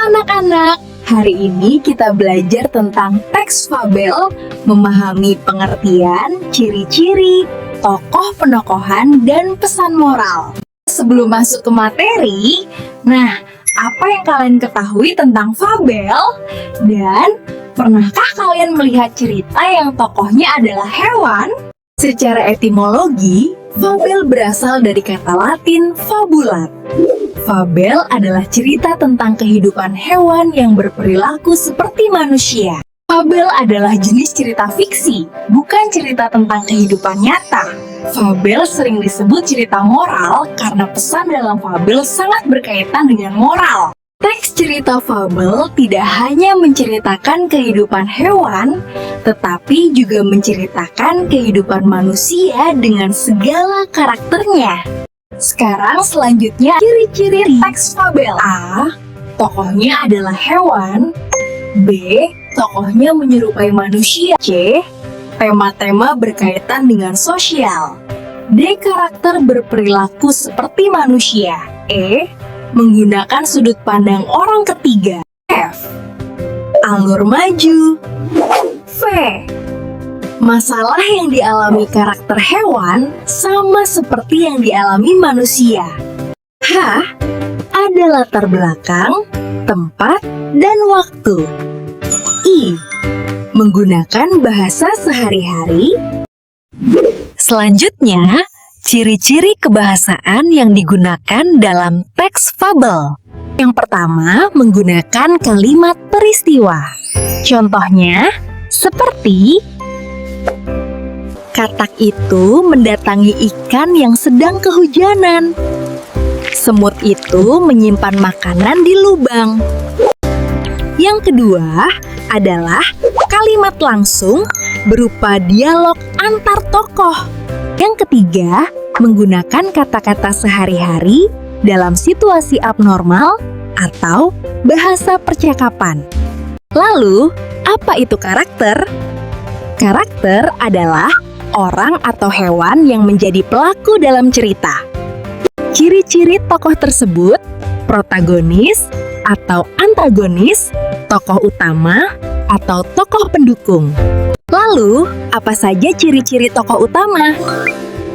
anak-anak, hari ini kita belajar tentang teks fabel, memahami pengertian, ciri-ciri, tokoh penokohan, dan pesan moral. Sebelum masuk ke materi, apa yang kalian ketahui tentang fabel? Dan pernahkah kalian melihat cerita yang tokohnya adalah hewan? Secara etimologi, fabel berasal dari kata Latin fabulat. Fabel adalah cerita tentang kehidupan hewan yang berperilaku seperti manusia. Fabel adalah jenis cerita fiksi, bukan cerita tentang kehidupan nyata. Fabel sering disebut cerita moral karena pesan dalam fabel sangat berkaitan dengan moral. Teks cerita fabel tidak hanya menceritakan kehidupan hewan, tetapi juga menceritakan kehidupan manusia dengan segala karakternya. Sekarang selanjutnya ciri-ciri teks fabel. A. Tokohnya adalah hewan. B. Tokohnya menyerupai manusia. C. Tema-tema berkaitan dengan sosial. D. Karakter berperilaku seperti manusia. E. Menggunakan sudut pandang orang ketiga. F. Alur maju. V. Masalah yang dialami karakter hewan sama seperti yang dialami manusia. H. Ada latar belakang, tempat, dan waktu. I. Menggunakan bahasa sehari-hari. Selanjutnya, ciri-ciri kebahasaan yang digunakan dalam teks fabel. Yang pertama, menggunakan kalimat peristiwa. Contohnya, seperti katak itu mendatangi ikan yang sedang kehujanan. Semut itu menyimpan makanan di lubang. Yang kedua adalah kalimat langsung berupa dialog antar tokoh. Yang ketiga, menggunakan kata-kata sehari-hari dalam situasi abnormal atau bahasa percakapan. Lalu, apa itu karakter? Karakter adalah orang atau hewan yang menjadi pelaku dalam cerita. Ciri-ciri tokoh tersebut, protagonis atau antagonis, tokoh utama atau tokoh pendukung. Lalu, apa saja ciri-ciri tokoh utama?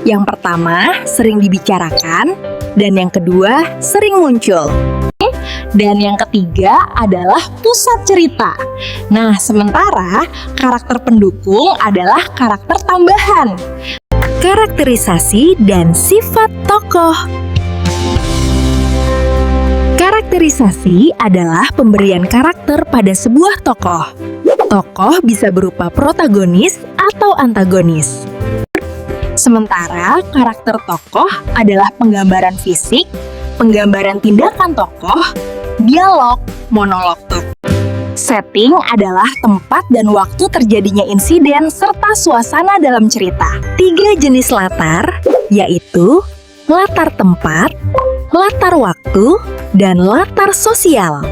Yang pertama, sering dibicarakan, dan yang kedua, sering muncul. Dan yang ketiga adalah pusat cerita. Nah, sementara karakter pendukung adalah karakter tambahan. Karakterisasi dan sifat tokoh. Karakterisasi adalah pemberian karakter pada sebuah tokoh. Tokoh bisa berupa protagonis atau antagonis. Sementara karakter tokoh adalah penggambaran fisik, penggambaran tindakan tokoh, dialog, monolog tokoh. Setting adalah tempat dan waktu terjadinya insiden serta suasana dalam cerita. 3 jenis latar, yaitu latar tempat, latar waktu, dan latar sosial.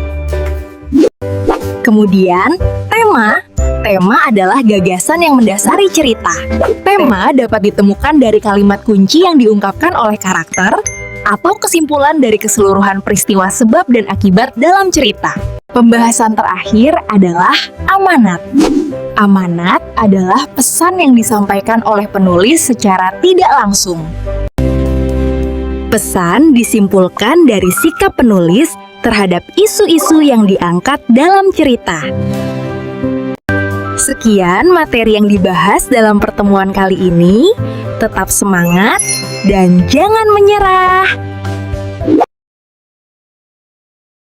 Kemudian, tema. Tema adalah gagasan yang mendasari cerita. Tema dapat ditemukan dari kalimat kunci yang diungkapkan oleh karakter atau kesimpulan dari keseluruhan peristiwa sebab dan akibat dalam cerita. Pembahasan terakhir adalah amanat. Amanat adalah pesan yang disampaikan oleh penulis secara tidak langsung. Pesan disimpulkan dari sikap penulis terhadap isu-isu yang diangkat dalam cerita. Sekian materi yang dibahas dalam pertemuan kali ini. Tetap semangat dan jangan menyerah.